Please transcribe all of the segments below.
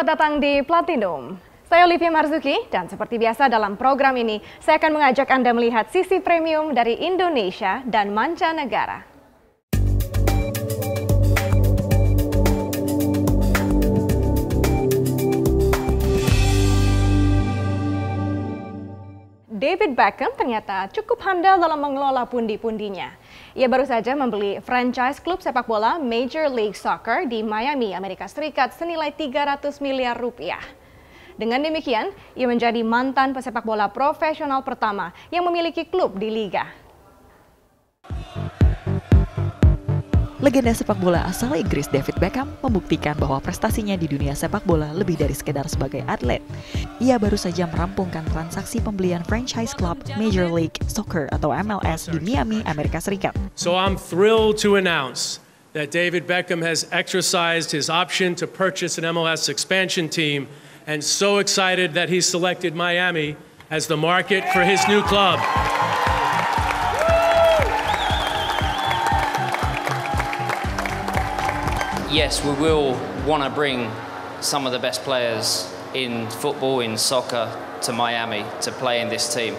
Selamat datang di Platinum. Saya Olivia Marzuki dan seperti biasa dalam program ini saya akan mengajak Anda melihat sisi premium dari Indonesia dan mancanegara. David Beckham ternyata cukup handal dalam mengelola pundi-pundinya. Ia baru saja membeli franchise klub sepak bola Major League Soccer di Miami, Amerika Serikat senilai 300 miliar rupiah. Dengan demikian, ia menjadi mantan pesepak bola profesional pertama yang memiliki klub di liga. Legenda sepak bola asal Inggris David Beckham membuktikan bahwa prestasinya di dunia sepak bola lebih dari sekedar sebagai atlet. Ia baru saja merampungkan transaksi pembelian franchise club Major League Soccer atau MLS di Miami, Amerika Serikat. So I'm thrilled to announce that David Beckham has exercised his option to purchase an MLS expansion team and so excited that he selected Miami as the market for his new club. Yes, we will want to bring some of the best players in football, in soccer, to Miami to play in this team.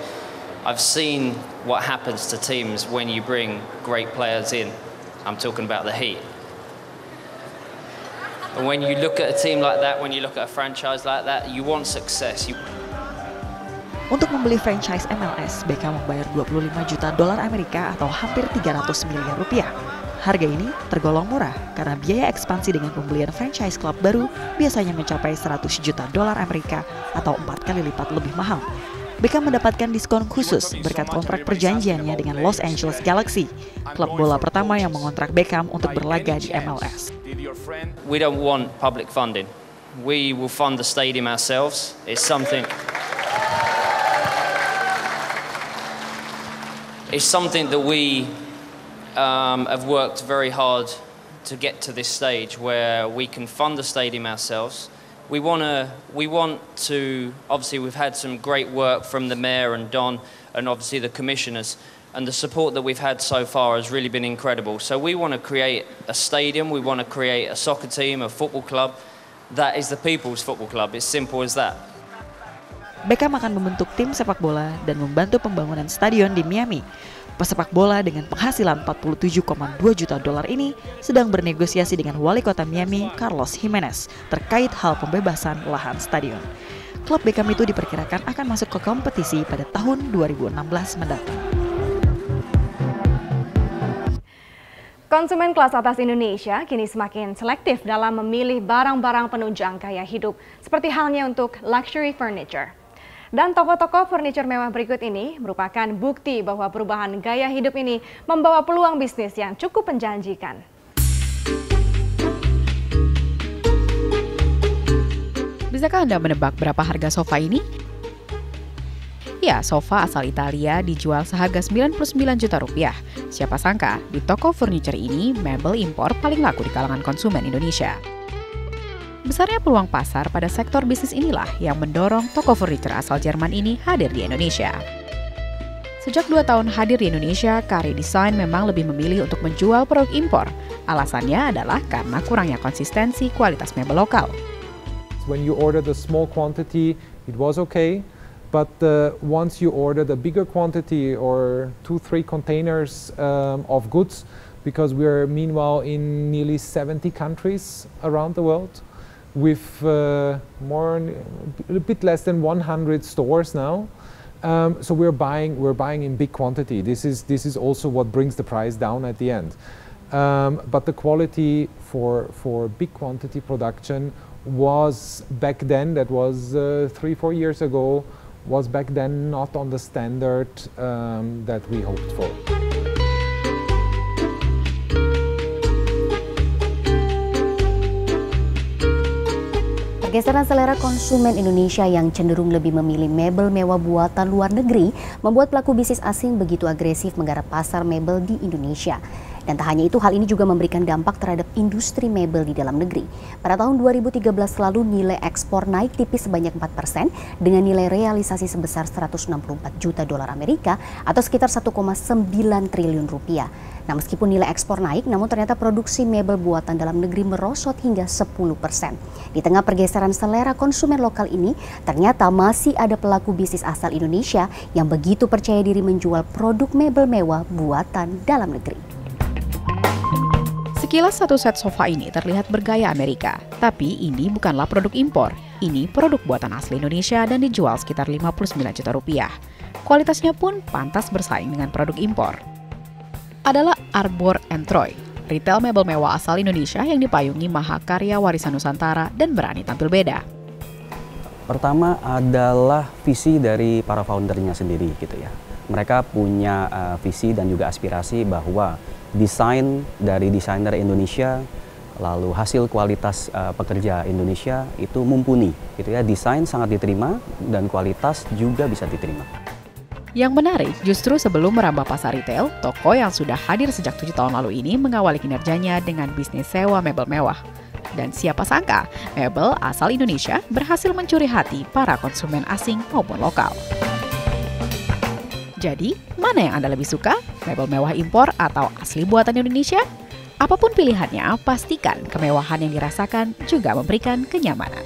I've seen what happens to teams when you bring great players in. I'm talking about the Heat. And when you look at a team like that, when you look at a franchise like that, you want success. Untuk membeli franchise MLS, Beckham membayar $25 juta Amerika atau hampir 300 miliar rupiah. Harga ini tergolong murah karena biaya ekspansi dengan pembelian franchise klub baru biasanya mencapai $100 juta Amerika atau 4 kali lipat lebih mahal. Beckham mendapatkan diskon khusus berkat kontrak perjanjiannya dengan Los Angeles Galaxy, klub bola pertama yang mengontrak Beckham untuk berlaga di MLS. We don't want public funding. We will fund the stadium ourselves. It's something that we have worked very hard to get to this stage where we can fund the stadium ourselves. We want to, obviously we've had some great work from the Mayor and Don and obviously the commissioners, and the support that we've had so far has really been incredible. So we want to create a stadium, we want to create a soccer team, a football club that is the people's football club. It's simple as that. Beckham akan membentuk tim sepak bola dan membantu pembangunan stadion di Miami. Pesepak bola dengan penghasilan $47,2 juta ini sedang bernegosiasi dengan wali kota Miami, Carlos Jimenez, terkait hal pembebasan lahan stadion. Klub Beckham itu diperkirakan akan masuk ke kompetisi pada tahun 2016 mendatang. Konsumen kelas atas Indonesia kini semakin selektif dalam memilih barang-barang penunjang gaya hidup, seperti halnya untuk luxury furniture. Dan toko-toko furniture mewah berikut ini merupakan bukti bahwa perubahan gaya hidup ini membawa peluang bisnis yang cukup menjanjikan. Bisakah Anda menebak berapa harga sofa ini? Ya, sofa asal Italia dijual seharga $99 juta. Siapa sangka, di toko furniture ini mebel impor paling laku di kalangan konsumen Indonesia. Besarnya peluang pasar pada sektor bisnis inilah yang mendorong toko furniture asal Jerman ini hadir di Indonesia. Sejak 2 tahun hadir di Indonesia, Kari Design memang lebih memilih untuk menjual produk impor. Alasannya adalah karena kurangnya konsistensi kualitas mebel lokal. When you order the small quantity, it was okay. But once you order the bigger quantity or 2-3 containers of goods, because we're meanwhile in nearly 70 countries around the world, with a bit less than 100 stores now, so we're buying in big quantity. This is also what brings the price down at the end. But the quality for big quantity production was back then, that was 3-4 years ago, was back then not on the standard that we hoped for. Pergeseran selera konsumen Indonesia yang cenderung lebih memilih mebel mewah buatan luar negeri membuat pelaku bisnis asing begitu agresif menggarap pasar mebel di Indonesia. Dan tak hanya itu, hal ini juga memberikan dampak terhadap industri mebel di dalam negeri. Pada tahun 2013 lalu nilai ekspor naik tipis sebanyak 4% dengan nilai realisasi sebesar 164 juta dolar Amerika atau sekitar 1,9 triliun rupiah. Nah, meskipun nilai ekspor naik, namun ternyata produksi mebel buatan dalam negeri merosot hingga 10%. Di tengah pergeseran selera konsumen lokal ini, ternyata masih ada pelaku bisnis asal Indonesia yang begitu percaya diri menjual produk mebel mewah buatan dalam negeri. Sekilas satu set sofa ini terlihat bergaya Amerika, tapi ini bukanlah produk impor. Ini produk buatan asli Indonesia dan dijual sekitar 59 juta rupiah. Kualitasnya pun pantas bersaing dengan produk impor. Adalah Arbor & Troy, retail mebel mewah asal Indonesia yang dipayungi mahakarya warisan Nusantara dan berani tampil beda. Pertama adalah visi dari para foundernya sendiri gitu ya. Mereka punya visi dan juga aspirasi bahwa desain dari desainer Indonesia, lalu hasil kualitas pekerja Indonesia itu mumpuni gitu ya. Desain sangat diterima dan kualitas juga bisa diterima. Yang menarik, justru sebelum merambah pasar retail, toko yang sudah hadir sejak 7 tahun lalu ini mengawali kinerjanya dengan bisnis sewa mebel mewah. Dan siapa sangka, mebel asal Indonesia berhasil mencuri hati para konsumen asing maupun lokal. Jadi, mana yang Anda lebih suka? Mebel mewah impor atau asli buatan Indonesia? Apapun pilihannya, pastikan kemewahan yang dirasakan juga memberikan kenyamanan.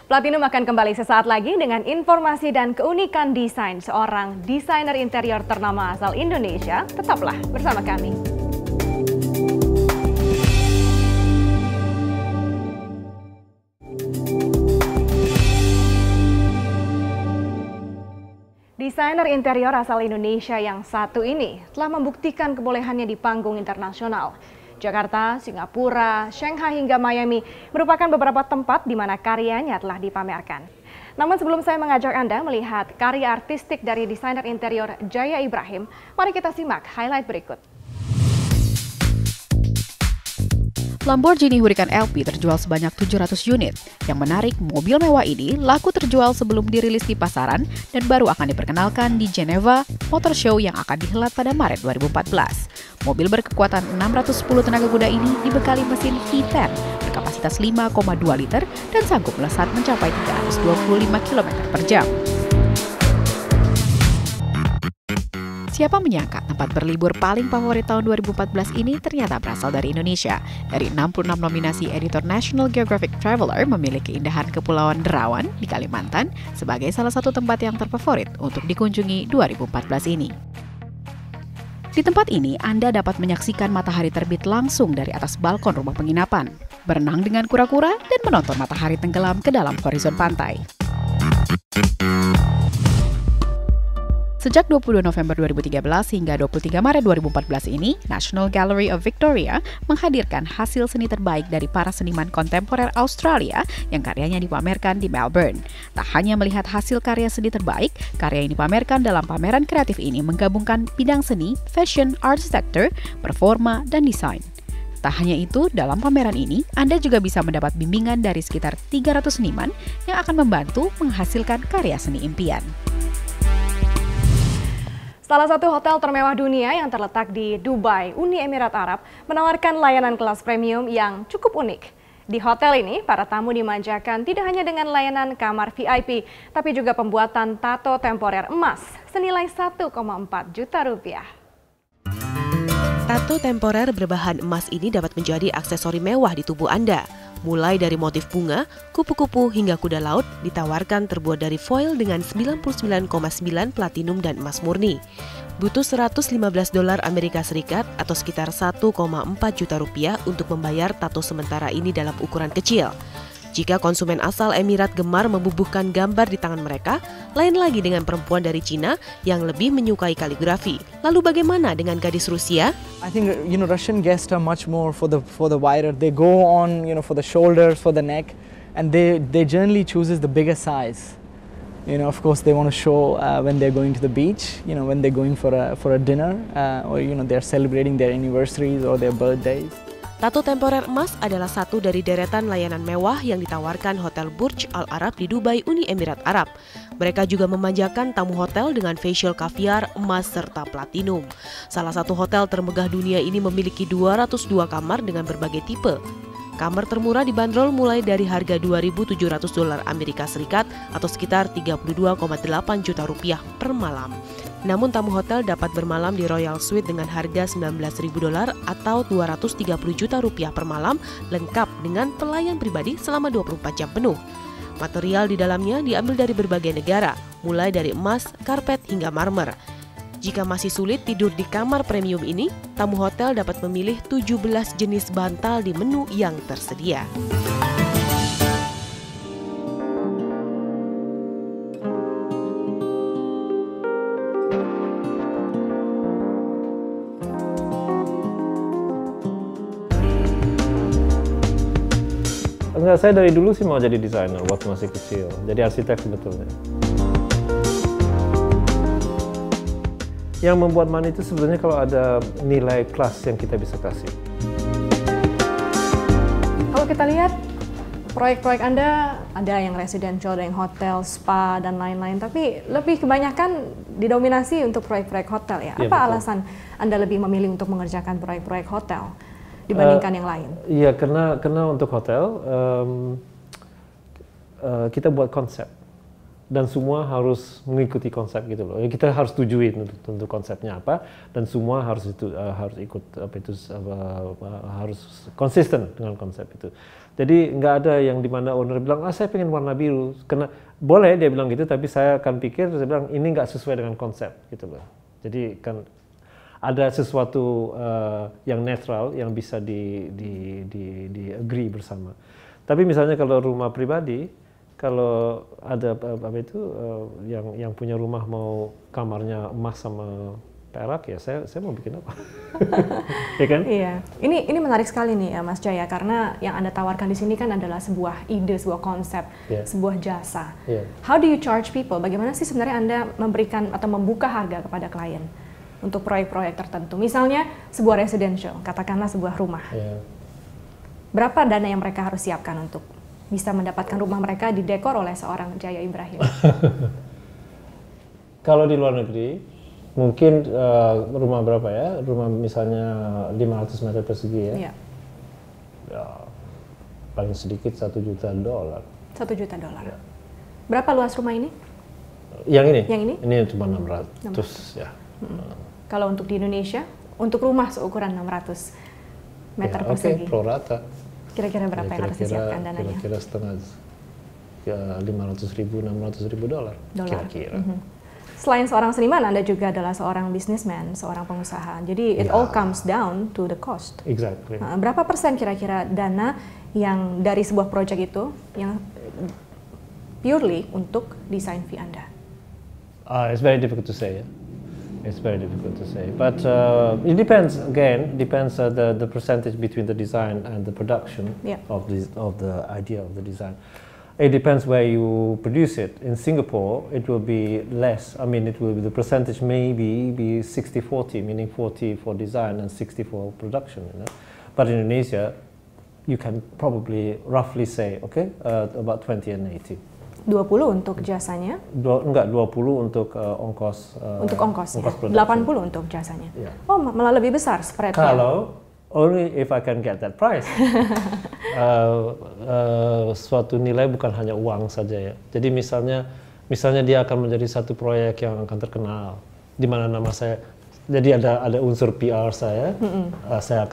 Platinum akan kembali sesaat lagi dengan informasi dan keunikan desain seorang desainer interior ternama asal Indonesia. Tetaplah bersama kami. Desainer interior asal Indonesia yang satu ini telah membuktikan kebolehannya di panggung internasional. Jakarta, Singapura, Shanghai hingga Miami merupakan beberapa tempat di mana karyanya telah dipamerkan. Namun sebelum saya mengajak Anda melihat karya artistik dari desainer interior Jaya Ibrahim, mari kita simak highlight berikut. Lamborghini Huracan LP terjual sebanyak 700 unit. Yang menarik, mobil mewah ini laku terjual sebelum dirilis di pasaran dan baru akan diperkenalkan di Geneva Motor Show yang akan dihelat pada Maret 2014. Mobil berkekuatan 610 tenaga kuda ini dibekali mesin V10 berkapasitas 5,2 liter dan sanggup melesat mencapai 325 km per jam. Siapa menyangka tempat berlibur paling favorit tahun 2014 ini ternyata berasal dari Indonesia. Dari 66 nominasi, editor National Geographic Traveler memilih keindahan Kepulauan Derawan di Kalimantan sebagai salah satu tempat yang terfavorit untuk dikunjungi 2014 ini. Di tempat ini, Anda dapat menyaksikan matahari terbit langsung dari atas balkon rumah penginapan, berenang dengan kura-kura, dan menonton matahari tenggelam ke dalam horizon pantai. Sejak 22 November 2013 hingga 23 Maret 2014 ini, National Gallery of Victoria menghadirkan hasil seni terbaik dari para seniman kontemporer Australia yang karyanya dipamerkan di Melbourne. Tak hanya melihat hasil karya seni terbaik, karya yang dipamerkan dalam pameran kreatif ini menggabungkan bidang seni, fashion, architecture, performa, dan desain. Tak hanya itu, dalam pameran ini, Anda juga bisa mendapat bimbingan dari sekitar 300 seniman yang akan membantu menghasilkan karya seni impian. Salah satu hotel termewah dunia yang terletak di Dubai, Uni Emirat Arab, menawarkan layanan kelas premium yang cukup unik. Di hotel ini, para tamu dimanjakan tidak hanya dengan layanan kamar VIP, tapi juga pembuatan tato temporer emas senilai 1,4 juta rupiah. Tato temporer berbahan emas ini dapat menjadi aksesori mewah di tubuh Anda. Mulai dari motif bunga, kupu-kupu hingga kuda laut ditawarkan terbuat dari foil dengan 99,9 platinum dan emas murni. Butuh $115 Amerika Serikat atau sekitar 1,4 juta rupiah untuk membayar tato sementara ini dalam ukuran kecil. Jika konsumen asal Emirat gemar membubuhkan gambar di tangan mereka, lain lagi dengan perempuan dari Cina yang lebih menyukai kaligrafi. Lalu bagaimana dengan gadis Rusia? I think Russian guests are much more for the wider. They go on for the shoulders, for the neck, and they generally chooses the bigger size. Of course they want to show when they're going to the beach, when they're going for a dinner, or they're celebrating their anniversaries or their birthdays. Tato temporer emas adalah satu dari deretan layanan mewah yang ditawarkan Hotel Burj Al Arab di Dubai, Uni Emirat Arab. Mereka juga memanjakan tamu hotel dengan facial kaviar, emas, serta platinum. Salah satu hotel termegah dunia ini memiliki 202 kamar dengan berbagai tipe. Kamar termurah dibanderol mulai dari harga $2.700 Amerika Serikat atau sekitar 32,8 juta rupiah per malam. Namun tamu hotel dapat bermalam di Royal Suite dengan harga $19.000 atau 230 juta rupiah per malam, lengkap dengan pelayan pribadi selama 24 jam penuh. Material di dalamnya diambil dari berbagai negara, mulai dari emas, karpet hingga marmer. Jika masih sulit tidur di kamar premium ini, tamu hotel dapat memilih 17 jenis bantal di menu yang tersedia. Enggak, saya dari dulu sih mau jadi desainer waktu masih kecil. Jadi arsitek sebetulnya. Yang membuat money itu sebenarnya kalau ada nilai plus yang kita bisa kasih. Kalau kita lihat proyek-proyek Anda, ada yang residential, ada yang hotel, spa, dan lain-lain. Tapi lebih kebanyakan didominasi untuk proyek-proyek hotel ya. Apa alasan Anda lebih memilih untuk mengerjakan proyek-proyek hotel dibandingkan yang lain? Iya, karena untuk hotel kita buat konsep dan semua harus mengikuti konsep gitu loh. Kita harus tujuin untuk konsepnya apa dan semua harus ikut harus konsisten dengan konsep itu. Jadi nggak ada yang dimana owner bilang saya pengen warna biru, karena boleh dia bilang gitu, tapi saya akan pikir saya bilang ini nggak sesuai dengan konsep gitu loh. Jadi kan ada sesuatu yang netral yang bisa di agree bersama. Tapi misalnya kalau rumah pribadi, kalau ada yang punya rumah mau kamarnya emas sama perak, ya saya mau bikin apa? Ya kan? Iya. Ini menarik sekali nih ya Mas Jaya, karena yang Anda tawarkan di sini kan adalah sebuah ide, sebuah konsep, sebuah jasa. How do you charge people? Bagaimana sih sebenarnya Anda memberikan atau membuka harga kepada klien untuk proyek-proyek tertentu? Misalnya sebuah residential, katakanlah sebuah rumah. Berapa dana yang mereka harus siapkan untuk bisa mendapatkan rumah mereka didekor oleh seorang Jaya Ibrahim? Kalau di luar negeri, mungkin rumah berapa ya? Rumah misalnya 500 meter persegi ya? Iya. Ya, paling sedikit $1 juta. $1 juta. Ya. Berapa luas rumah ini? Yang ini? Yang ini? Ini cuma 600 ya. Kalau untuk di Indonesia, untuk rumah seukuran 600 meter persegi. Oke, pro rata. Kira-kira berapa yang harus disiapkan dananya? Kira-kira setengah, $500.000, $600.000 kira-kira. Selain seorang seniman, Anda juga adalah seorang businessman, seorang pengusaha. Jadi it all comes down to the cost. Exactly. Berapa persen kira-kira dana yang dari sebuah proyek itu yang purely untuk desain fee Anda? It's very difficult to say. It's very difficult to say, but it depends. Again, depends the percentage between the design and the production of the idea of the design. It depends where you produce it. In Singapore, it will be less. I mean, it will be the percentage maybe be 60-40, meaning 40 for design and 60 for production. You know? But in Indonesia, you can probably roughly say, about 20 and 80. 20 untuk jasanya? Enggak, 20 untuk ongkos. Untuk ongkosnya, 80 untuk jasanya. Oh, malah lebih besar spreadnya. Kalau only if I can get that price. Suatu nilai bukan hanya uang saja ya. Jadi misalnya dia akan menjadi satu proyek yang akan terkenal, di mana nama saya. Jadi ada unsur PR saya. Saya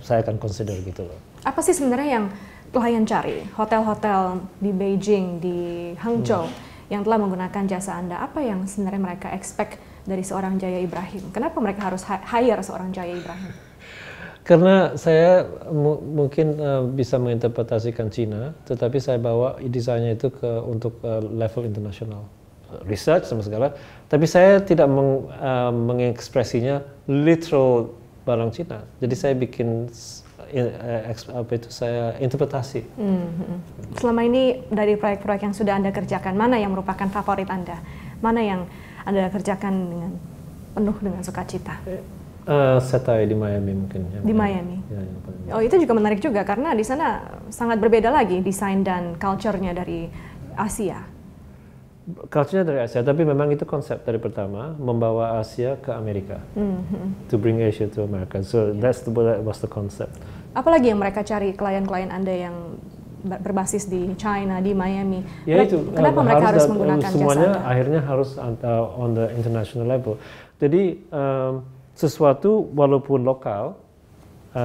akan consider gitu loh. Apa sih sebenarnya yang klien cari? Hotel-hotel di Beijing, di Hangzhou yang telah menggunakan jasa Anda, apa yang sebenarnya mereka expect dari seorang Jaya Ibrahim? Kenapa mereka harus hire seorang Jaya Ibrahim? Karena saya mungkin bisa menginterpretasikan Cina, tetapi saya bawa desainnya itu untuk level internasional. Research sama segala, tapi saya tidak mengekspresinya literal barang Cina. Jadi saya bikin saya interpretasi. Selama ini dari proyek-proyek yang sudah Anda kerjakan, mana yang merupakan favorit Anda? Mana yang Anda kerjakan dengan penuh dengan sukacita? Setai di Miami mungkin. Di Miami. Ya, oh, itu juga menarik juga karena di sana sangat berbeda lagi desain dan culture-nya dari Asia. Culture-nya dari Asia, tapi memang itu konsep dari pertama, membawa Asia ke Amerika. To bring Asia to America. So that was the concept. Apalagi yang mereka cari klien-klien Anda yang berbasis di China, di Miami? Ya itu, kenapa mereka harus menggunakan semuanya jasa Anda? akhirnya harus on the international level. Jadi sesuatu walaupun lokal,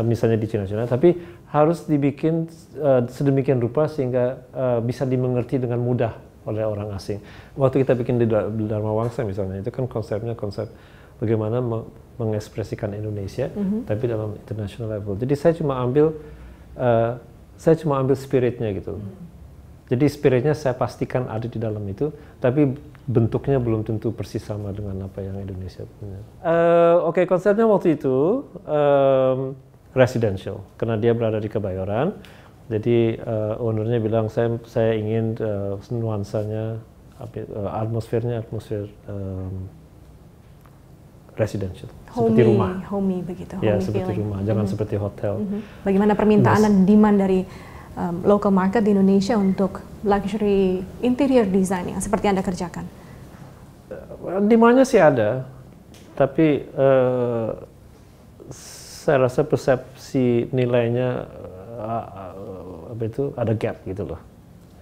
misalnya di China, tapi harus dibikin sedemikian rupa sehingga bisa dimengerti dengan mudah oleh orang asing. Waktu kita bikin di Dharma Wangsa misalnya, itu kan konsepnya konsep bagaimana mengekspresikan Indonesia, tapi dalam international level. Jadi saya cuma ambil spiritnya gitu. Jadi spiritnya saya pastikan ada di dalam itu, tapi bentuknya belum tentu persis sama dengan apa yang Indonesia punya. Oke, konsepnya waktu itu residential, karena dia berada di Kebayoran. Jadi ownernya bilang saya ingin nuansanya, atmosfer residential, seperti rumah. Homey begitu. Ya, homey seperti feeling. rumah, jangan seperti hotel. Bagaimana permintaan dan demand dari local market di Indonesia untuk luxury interior design yang seperti Anda kerjakan? Demandnya sih ada, tapi saya rasa persepsi nilainya ada gap gitu loh.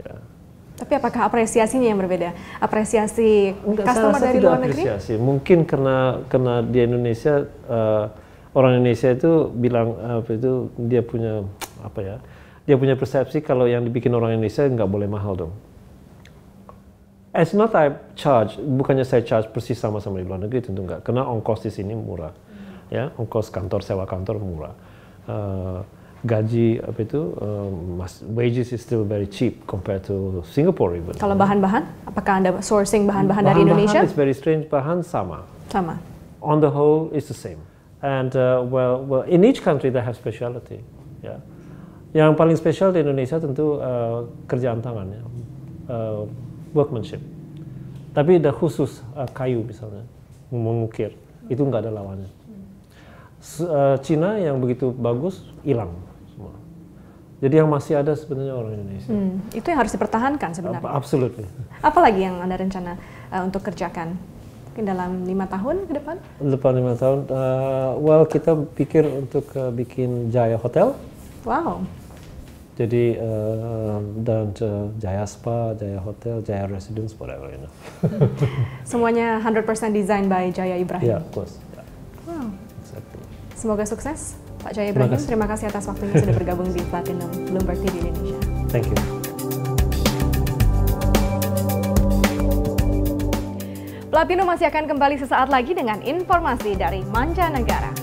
Ya. Tapi apakah apresiasinya yang berbeda? Apresiasi customer dari luar negeri? Apresiasi. Mungkin karena di Indonesia orang Indonesia itu bilang dia punya dia punya persepsi kalau yang dibikin orang Indonesia nggak boleh mahal dong. It's not I charge, bukannya saya charge persis sama-sama di luar negeri, tentu nggak. Karena ongkos di sini murah, ya, ongkos kantor, sewa kantor murah. Gaji wages is still very cheap compared to Singapore even. Kalau bahan-bahan, apakah Anda sourcing bahan-bahan dari Indonesia? Bahan-bahan is very strange, bahan sama. Sama. On the whole, it's the same. And well, in each country they have specialty. Yeah. Yang paling spesial di Indonesia tentu kerjaan tangan, ya. Workmanship. Tapi ada khusus kayu misalnya, mengukir, itu nggak ada lawannya. Cina yang begitu bagus hilang semua. Jadi yang masih ada sebenarnya orang Indonesia. Itu yang harus dipertahankan sebenarnya. Absolutely. Apalagi yang Anda rencana untuk kerjakan dalam 5 tahun ke depan? Depan 5 tahun, well kita pikir untuk bikin Jaya Hotel. Wow. Jadi dan Jaya Spa, Jaya Hotel, Jaya Residence, whatever, you know. Semuanya 100% design by Jaya Ibrahim. Yeah, of course. Yeah. Wow. Exactly. Semoga sukses, Pak Jaya Ibrahim. Terima kasih atas waktunya sudah bergabung di Platinum Bloomberg TV Indonesia. Thank you. Platinum masih akan kembali sesaat lagi dengan informasi dari mancanegara.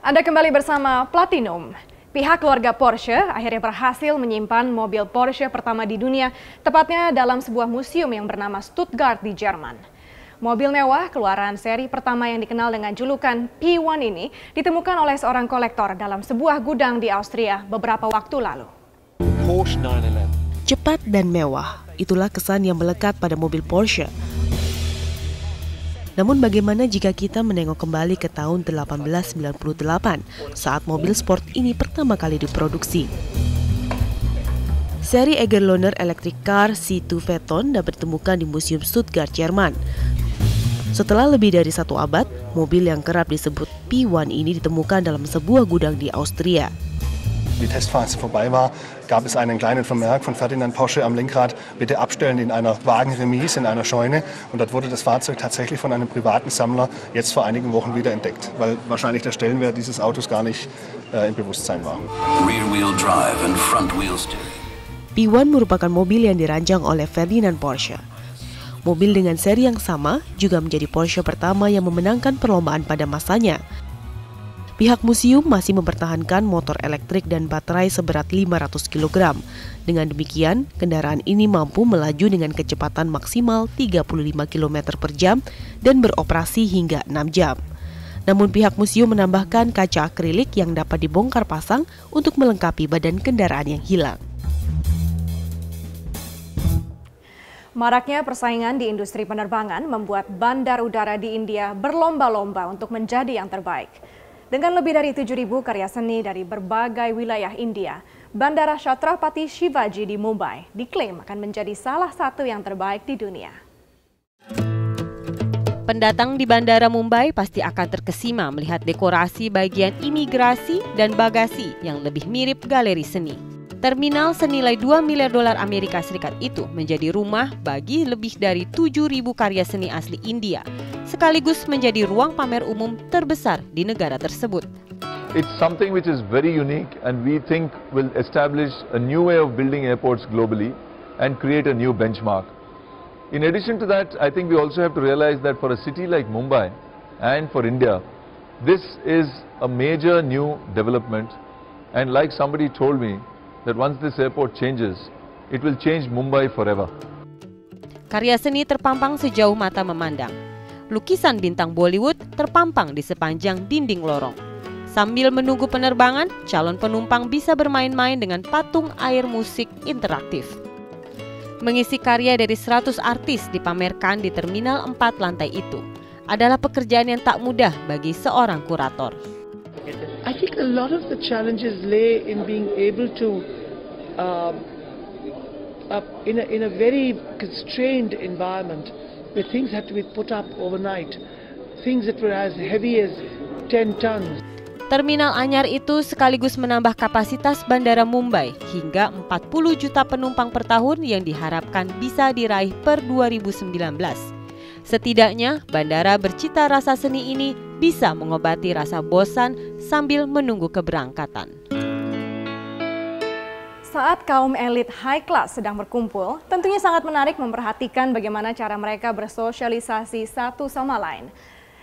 Anda kembali bersama Platinum. Pihak keluarga Porsche akhirnya berhasil menyimpan mobil Porsche pertama di dunia, tepatnya dalam sebuah museum yang bernama Stuttgart di Jerman. Mobil mewah keluaran seri pertama yang dikenal dengan julukan P1 ini ditemukan oleh seorang kolektor dalam sebuah gudang di Austria beberapa waktu lalu. Porsche 911. Cepat dan mewah, itulah kesan yang melekat pada mobil Porsche. Namun bagaimana jika kita menengok kembali ke tahun 1898 saat mobil sport ini pertama kali diproduksi. Seri Egerlohner Electric Car C2 Phaeton dapat ditemukan di Museum Stuttgart, Jerman. Setelah lebih dari 1 abad, mobil yang kerap disebut P1 ini ditemukan dalam sebuah gudang di Austria. Die Testphase vorbei war, gab es einen kleinen Vermerk von Ferdinand Porsche am Lenkrad, bitte abstellen in einer Wagenremise, in einer Scheune. Und dort wurde das Fahrzeug tatsächlich von einem privaten Sammler jetzt vor einigen Wochen wieder entdeckt, weil wahrscheinlich der Stellenwert dieses Autos gar nicht im Bewusstsein war. Rear-wheel drive and front-wheel steering. P1 merupakan mobil yang dirancang oleh Ferdinand Porsche. Mobil dengan seri yang sama juga menjadi Porsche pertama yang memenangkan perlombaan pada masanya. Pihak museum masih mempertahankan motor elektrik dan baterai seberat 500 kg. Dengan demikian, kendaraan ini mampu melaju dengan kecepatan maksimal 35 km per jam dan beroperasi hingga 6 jam. Namun pihak museum menambahkan kaca akrilik yang dapat dibongkar pasang untuk melengkapi badan kendaraan yang hilang. Maraknya persaingan di industri penerbangan membuat bandar udara di India berlomba-lomba untuk menjadi yang terbaik. Dengan lebih dari 7.000 karya seni dari berbagai wilayah India, Bandara Chhatrapati Shivaji di Mumbai diklaim akan menjadi salah satu yang terbaik di dunia. Pendatang di Bandara Mumbai pasti akan terkesima melihat dekorasi bagian imigrasi dan bagasi yang lebih mirip galeri seni. Terminal senilai 2 miliar dolar Amerika Serikat itu menjadi rumah bagi lebih dari 7.000 karya seni asli India, sekaligus menjadi ruang pamer umum terbesar di negara tersebut. It's something which is very unique and we think will establish a new way of building airports globally and create a new benchmark. In addition to that, I think we also have to realize that for a city like Mumbai and for India, this is a major new development, and like somebody told me, that once this airport changes, it will change Mumbai forever. Karya seni terpampang sejauh mata memandang. Lukisan bintang Bollywood terpampang di sepanjang dinding lorong. Sambil menunggu penerbangan, calon penumpang bisa bermain-main dengan patung air musik interaktif. Mengisi karya dari 100 artis dipamerkan di Terminal 4 lantai itu adalah pekerjaan yang tak mudah bagi seorang kurator. I think a lot of the challenges lay in being able to, in a very constrained environment, where things had to be put up overnight, things that were as heavy as 10 tons. Terminal anyar itu sekaligus menambah kapasitas Bandara Mumbai hingga 40 juta penumpang per tahun yang diharapkan bisa diraih per 2019. Setidaknya, bandara bercita rasa seni ini bisa mengobati rasa bosan sambil menunggu keberangkatan. Saat kaum elit high class sedang berkumpul, tentunya sangat menarik memperhatikan bagaimana cara mereka bersosialisasi satu sama lain.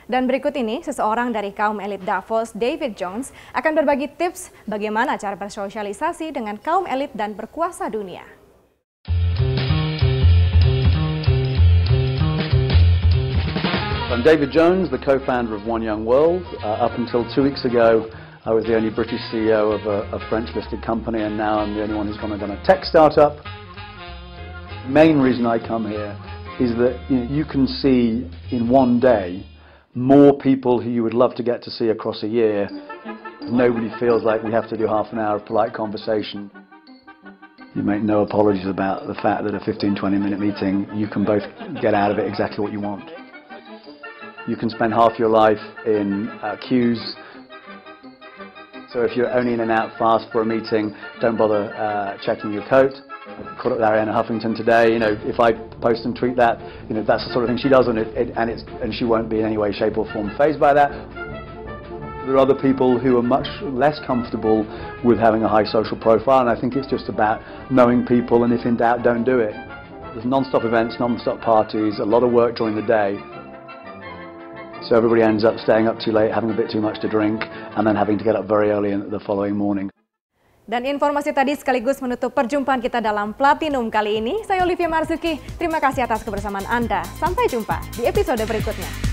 Dan berikut ini, seseorang dari kaum elit Davos, David Jones, akan berbagi tips bagaimana cara bersosialisasi dengan kaum elit dan berkuasa dunia. I'm David Jones, the co-founder of One Young World. Up until 2 weeks ago, I was the only British CEO of a French-listed company, and now I'm the only one who's done a tech startup. The main reason I come here is that you can see in one day more people who you would love to get to see across a year. Nobody feels like we have to do half an hour of polite conversation. You make no apologies about the fact that a 15-20 minute meeting, you can both get out of it exactly what you want. You can spend half your life in queues. So if you're only in and out fast for a meeting, don't bother checking your coat. Caught up with Arianna Huffington today. If I post and tweet that, that's the sort of thing she does, and she won't be in any way, shape, or form fazed by that. There are other people who are much less comfortable with having a high social profile, and I think it's just about knowing people, and if in doubt, don't do it. There's non-stop events, non-stop parties, a lot of work during the day. So everybody ends up staying up too late, having a bit too much to drink, and then having to get up very early in the following morning. Dan informasi tadi sekaligus menutup perjumpaan kita dalam Platinum kali ini. Saya Olivia Marzuki, terima kasih atas kebersamaan Anda. Sampai jumpa di episode berikutnya.